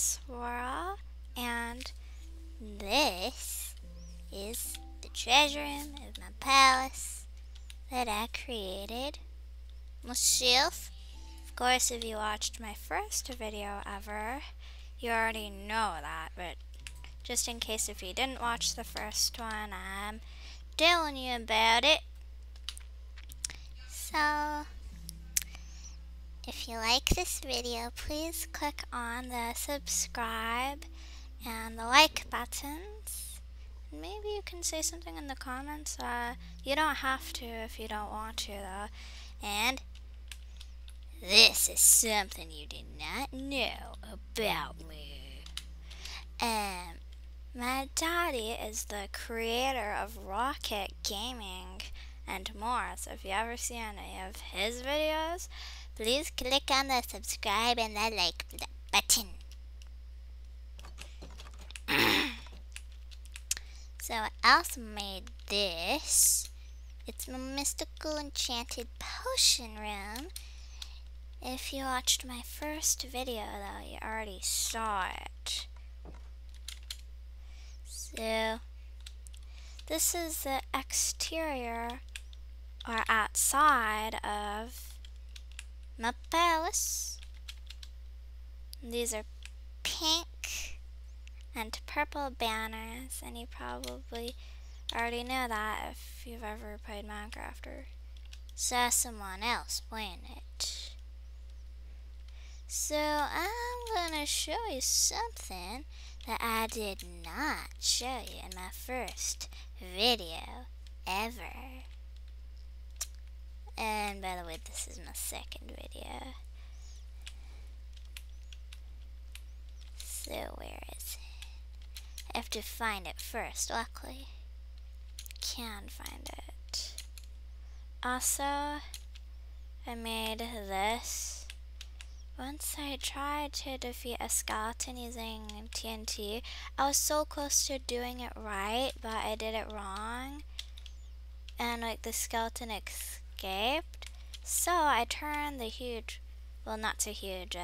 Swirl, and this is the treasure room of my palace that I created myself. Of course, if you watched my first video ever, you already know that, but just in case if you didn't watch the first one, I'm telling you about it. So, if you like this video, please click on the subscribe and the like buttons. Maybe you can say something in the comments. You don't have to if you don't want to, though. And this is something you did not know about me. My daddy is the creator of Rocket Gaming and more. So if you ever see any of his videos, please click on the subscribe and the like button. So I also made this. It's my mystical enchanted potion room. If you watched my first video though, you already saw it. So this is the exterior or outside of my palace. These are pink and purple banners, and you probably already know that if you've ever played Minecraft or saw someone else playing it. So I'm gonna show you something that I did not show you in my first video ever. And by the way, this is my second video. So where is it? I have to find it first. Luckily, can find it. Also, I made this. Once I tried to defeat a skeleton using TNT. I was so close to doing it right, but I did it wrong. And like the skeleton escaped. So I turned the huge, well not so huge,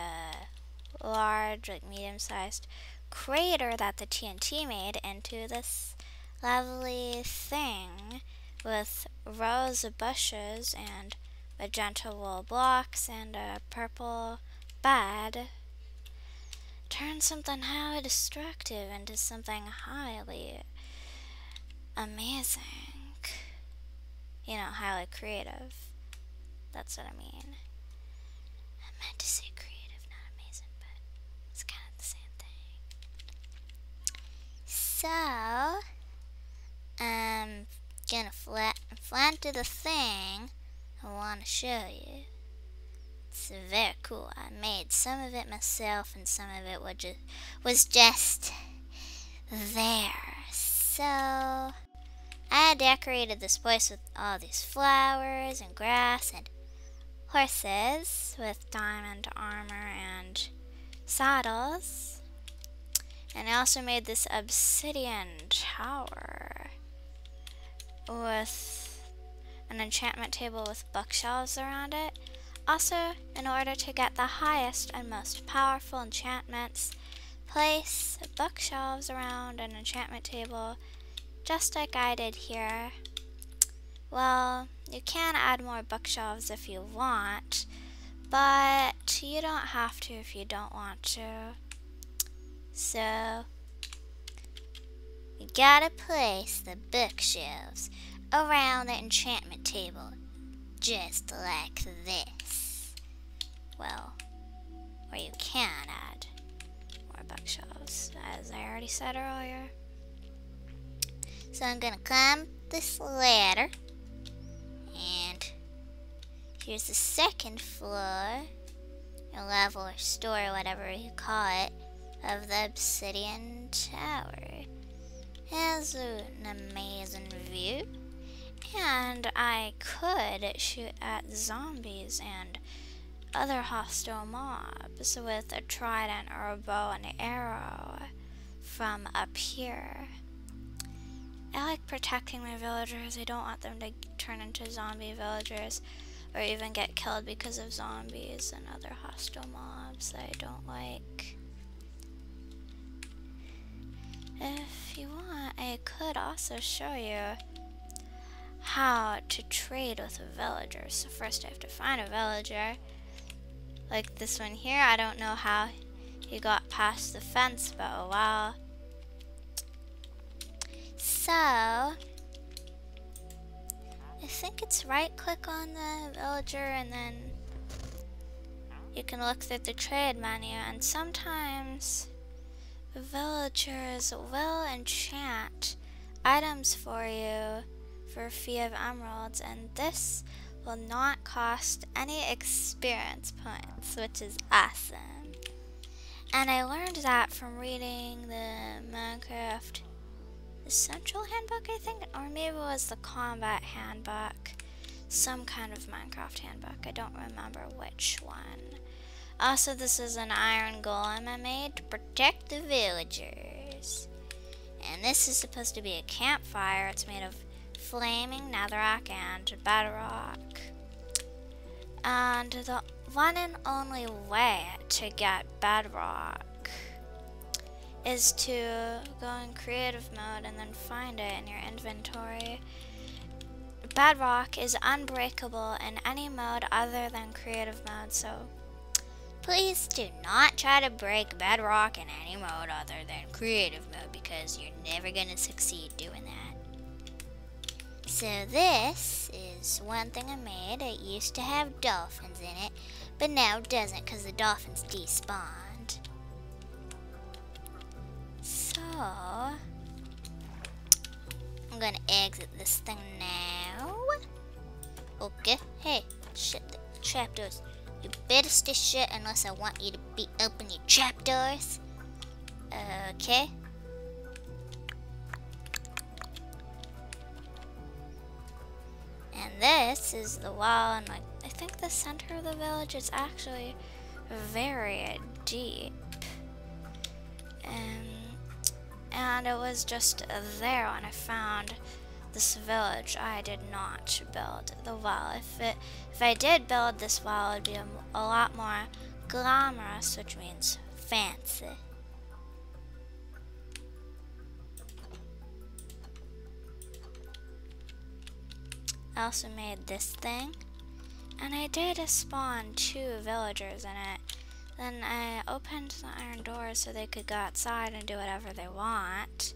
large, like medium-sized crater that the TNT made into this lovely thing with rows of bushes and magenta wool blocks and a purple bed. Turn something highly destructive into something highly amazing. You know, highly creative. That's what I mean. I meant to say creative, not amazing, but it's kind of the same thing. So, I'm gonna fly to the thing I want to show you. It's very cool. I made some of it myself and some of it was just there. So I decorated this place with all these flowers and grass and horses with diamond armor and saddles. And I also made this obsidian tower with an enchantment table with bookshelves around it. Also, in order to get the highest and most powerful enchantments, place bookshelves around an enchantment table, just like I did here. Well, you can add more bookshelves if you want, but you don't have to if you don't want to. So, you gotta place the bookshelves around the enchantment table, just like this. Well, or you can add more bookshelves, as I already said earlier. So I'm gonna climb this ladder, and here's the second floor, or level or store, whatever you call it, of the obsidian tower. It has an amazing view, and I could shoot at zombies and other hostile mobs with a trident or a bow and arrow from up here. I like protecting my villagers. I don't want them to turn into zombie villagers or even get killed because of zombies and other hostile mobs that I don't like. you want, I could also show you how to trade with a villager. So first I have to find a villager. Like this one here, I don't know how he got past the fence, but oh well. So, I think it's right click on the villager and then you can look through the trade menu, and sometimes the villagers will enchant items for you for a fee of emeralds, and this will not cost any experience points, which is awesome. And I learned that from reading the Minecraft Essential Handbook, I think, or maybe it was the Combat Handbook, some kind of Minecraft handbook, I don't remember which one. Also, this is an iron golem I made to protect the villagers. And this is supposed to be a campfire. It's made of flaming netherrack and bedrock. And the one and only way to get bedrock is to go in creative mode and then find it in your inventory. Bedrock is unbreakable in any mode other than creative mode, so please do not try to break bedrock in any mode other than creative mode, because you're never gonna succeed doing that. So this is one thing I made. It used to have dolphins in it, but now it doesn't because the dolphins despawned. So I'm gonna exit this thing now. Okay, hey, shut the trapdoors. You better stay shut unless I want you to be open your trapdoors. Okay. And this is the wall, and like I think the center of the village is actually very deep. And it was just there when I found this village. I did not build the wall. If I did build this wall, it would be a lot more glamorous, which means fancy. I also made this thing, and I did spawn 2 villagers in it. Then I opened the iron doors so they could go outside and do whatever they want.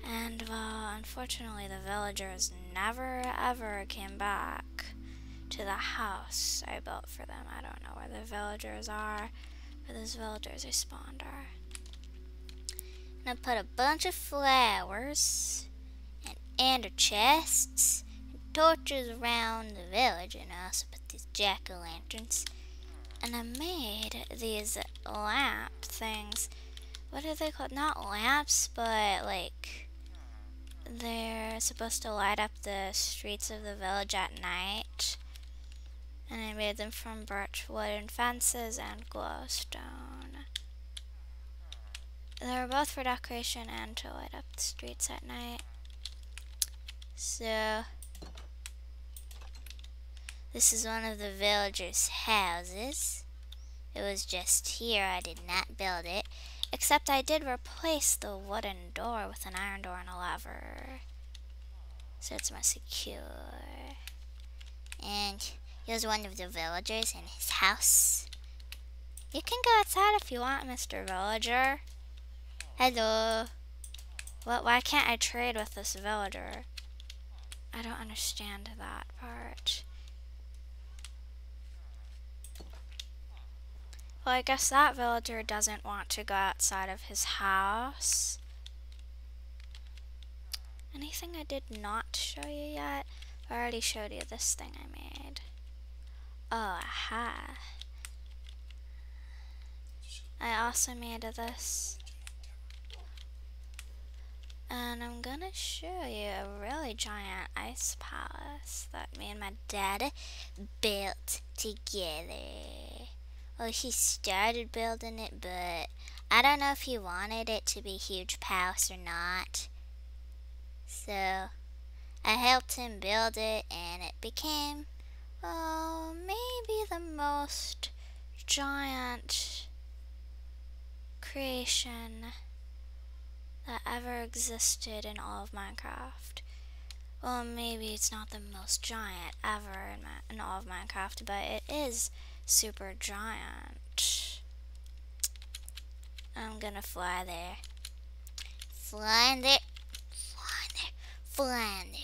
And well, unfortunately the villagers never ever came back to the house I built for them. I don't know where the villagers are, where those villagers I spawned are. And I put a bunch of flowers and ender chests and torches around the village, and I also put these jack-o'-lanterns. And I made these lamp things. What are they called? Not lamps, but like they're supposed to light up the streets of the village at night. And I made them from birch wood and fences and glowstone. They were both for decoration and to light up the streets at night. So this is one of the villagers' houses. It was just here. I did not build it, except I did replace the wooden door with an iron door and a lever, so it's more secure. And here's one of the villagers in his house. You can go outside if you want, Mr. Villager. Hello. What? Why can't I trade with this villager? I don't understand that part. Well, I guess that villager doesn't want to go outside of his house. Anything I did not show you yet? I already showed you this thing I made. Oh, aha. I also made this. And I'm gonna show you a really giant ice palace that me and my dad built together. Well, he started building it, but I don't know if he wanted it to be a huge palace or not. So I helped him build it, and it became, well, maybe the most giant creation that ever existed in all of Minecraft. Well, maybe it's not the most giant ever in all of Minecraft, but it is super giant. I'm gonna fly there. Fly in there. Fly in there. Fly in there.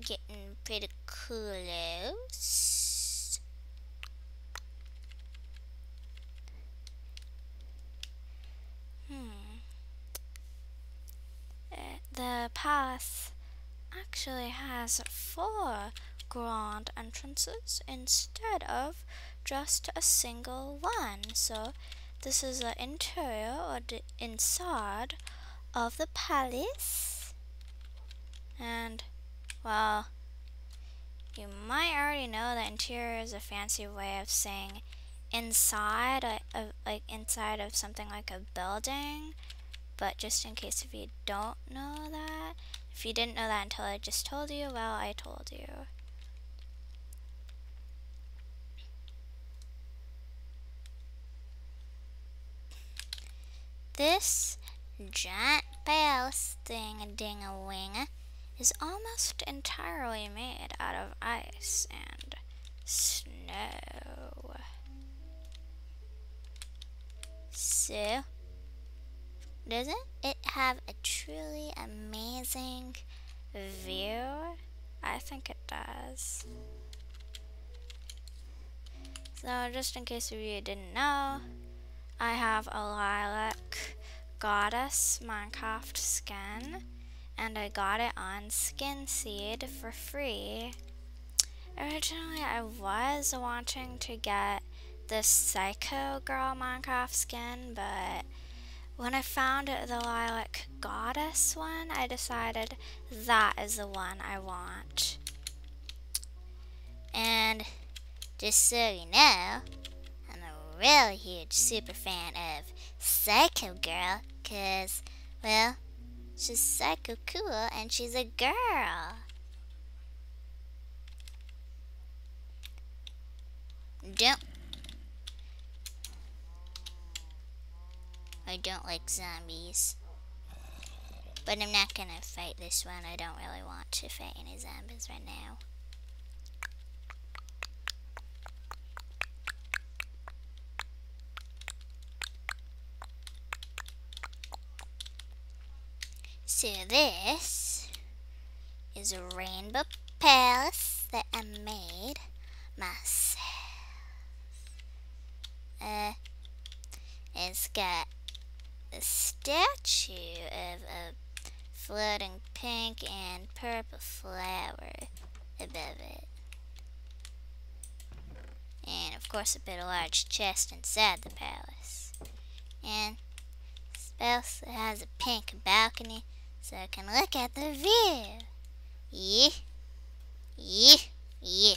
Getting pretty close. The path actually has 4 grand entrances instead of just a single one. So this is the interior or the inside of the palace. And well, you might already know that interior is a fancy way of saying inside, like inside of something like a building. But just in case if you don't know that, if you didn't know that until I just told you, well, I told you. This giant palace thing-a-ding-a-wing is almost entirely made out of ice and snow. So, doesn't it have a truly amazing view? I think it does. So, just in case you didn't know, I have a lilac goddess Minecraft skin, and I got it on SkinSeed for free. Originally, I was wanting to get this Psycho Girl Minecraft skin, but when I found the lilac goddess one, I decided that is the one I want. And just so you know, I'm a really huge super fan of Psycho Girl, cause, well, she's psycho cool and she's a girl. I don't like zombies. But I'm not gonna fight this one. I don't really want to fight any zombies right now. So this is a rainbow palace that I made myself. It's got a statue of a floating pink and purple flower above it. And of course a bit of large chest inside the palace. And it also has a pink balcony so I can look at the view. Yeah. Yeah. Yeah.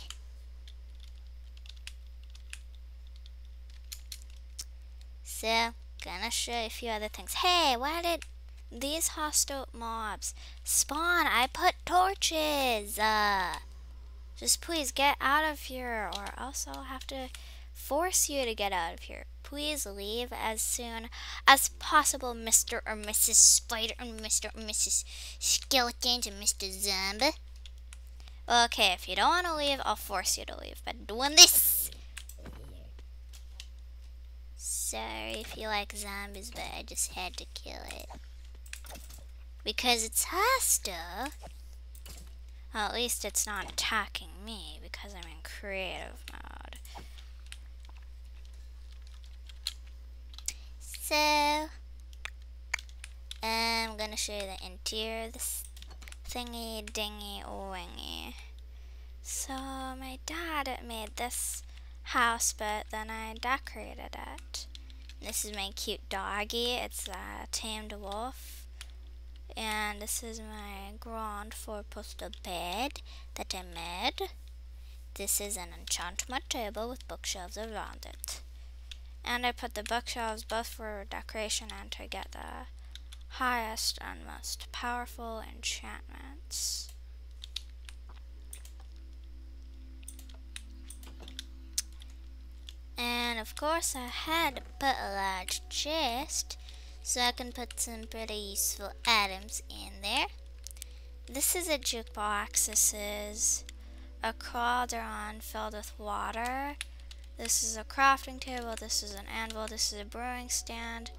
So, gonna show you a few other things. Hey, why did these hostile mobs spawn? I put torches. Just please get out of here, or else I'll have to force you to get out of here. Please leave as soon as possible, Mr. or Mrs. Spider and Mr. or Mrs. Skeletons and Mr. Zombie. Okay, if you don't want to leave, I'll force you to leave by doing this. Sorry if you like zombies, but I just had to kill it. Because it's hostile. Well, at least it's not attacking me because I'm in creative mode. So, I'm gonna show you the interior of this thingy dingy wingy. So, my dad made this house, but then I decorated it. This is my cute doggy. It's a tamed wolf. And this is my grand four-poster bed that I made. This is an enchantment table with bookshelves around it. And I put the bookshelves both for decoration and to get the highest and most powerful enchantments. And of course I had to put a large chest so I can put some pretty useful items in there. This is a jukebox. This is a cauldron filled with water. This is a crafting table. This is an anvil. This is a brewing stand.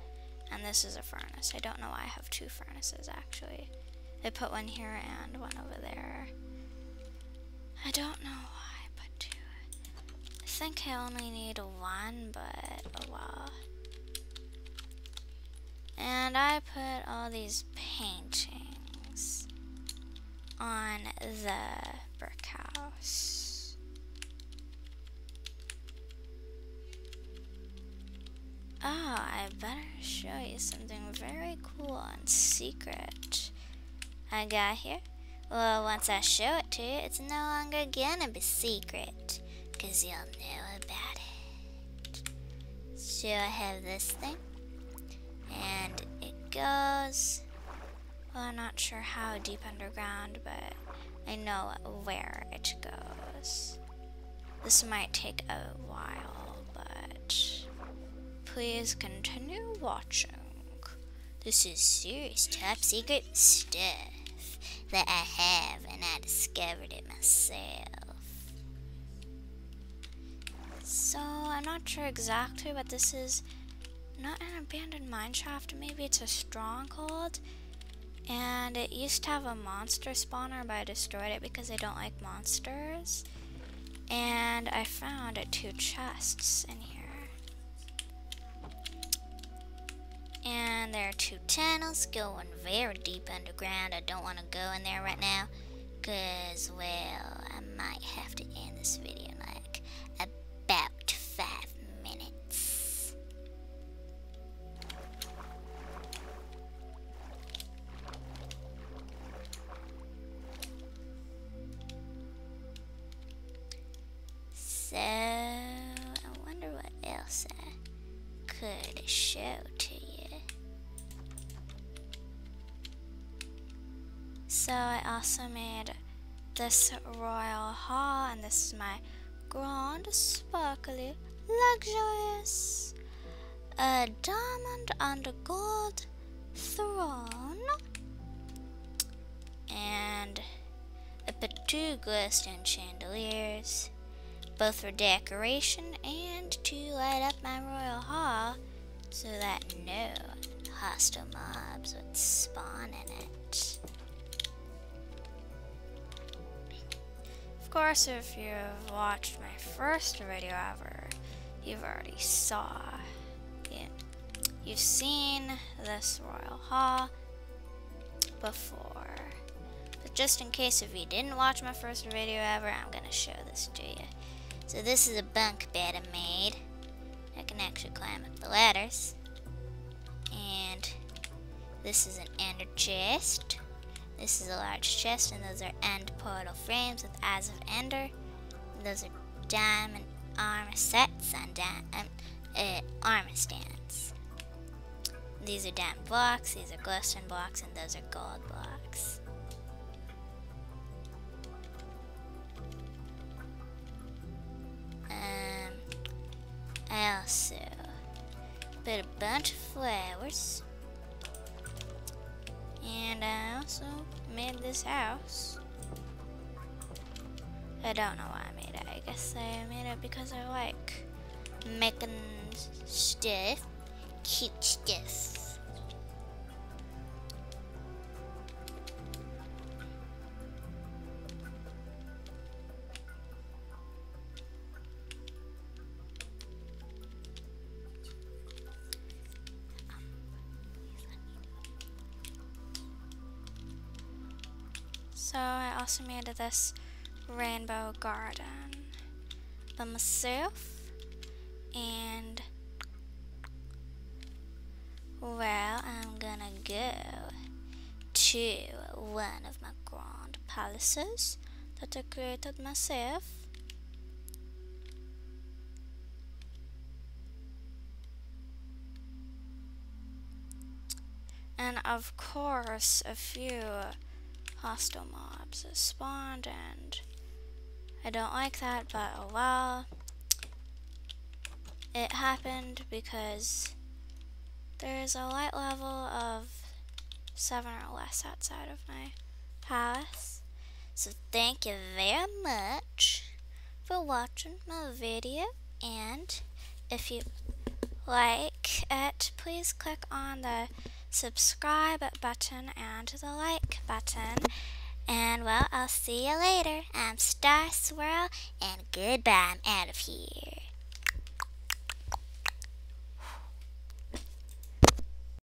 And this is a furnace. I don't know why I have two furnaces actually. I put one here and one over there. I don't know why I put two. I think I only need one, but oh well. And I put all these paintings on the brick house. Oh, I better show you something very cool and secret I got here. Well, once I show it to you, it's no longer gonna be secret, 'cause you'll know about it. So I have this thing, and it goes, well, I'm not sure how deep underground, but I know where it goes. This might take a while, but please continue watching. This is serious top secret stuff that I have, and I discovered it myself. So I'm not sure exactly, but this is not an abandoned mineshaft. Maybe it's a stronghold. And it used to have a monster spawner, but I destroyed it because I don't like monsters. And I found two chests in here. And there are two tunnels going very deep underground. I don't want to go in there right now, because, well, I might have to end this video in like about 5 minutes. So, I wonder what else I could show to you. So I also made this royal hall, and this is my grand, sparkly, luxurious diamond and gold throne. And I put two glowstone chandeliers, both for decoration and to light up my royal hall so that no hostile mobs would spawn in it. Of course, if you've watched my first video ever, you've already saw it. You've seen this royal hall before. But just in case if you didn't watch my first video ever, I'm gonna show this to you. So this is a bunk bed I made. I can actually climb up the ladders. And this is an ender chest. This is a large chest, and those are end portal frames with eyes of ender. And those are diamond armor sets and armor stands. These are diamond blocks, these are glowstone blocks, and those are gold blocks. I also put a bunch of flowers. And I also made this house. I don't know why I made it. I guess I made it because I like making stuff, cute stuff. So I also made this rainbow garden by myself, and well, I'm gonna go to one of my grand palaces that I created myself. And of course, a few hostile mobs spawned, and I don't like that, but oh well. it happened because there's a light level of 7 or less outside of my house. So thank you very much for watching my video, and if you like it, please click on the subscribe button and the like button. And well, I'll see you later. I'm Star Swirl, and goodbye. I'm out of here.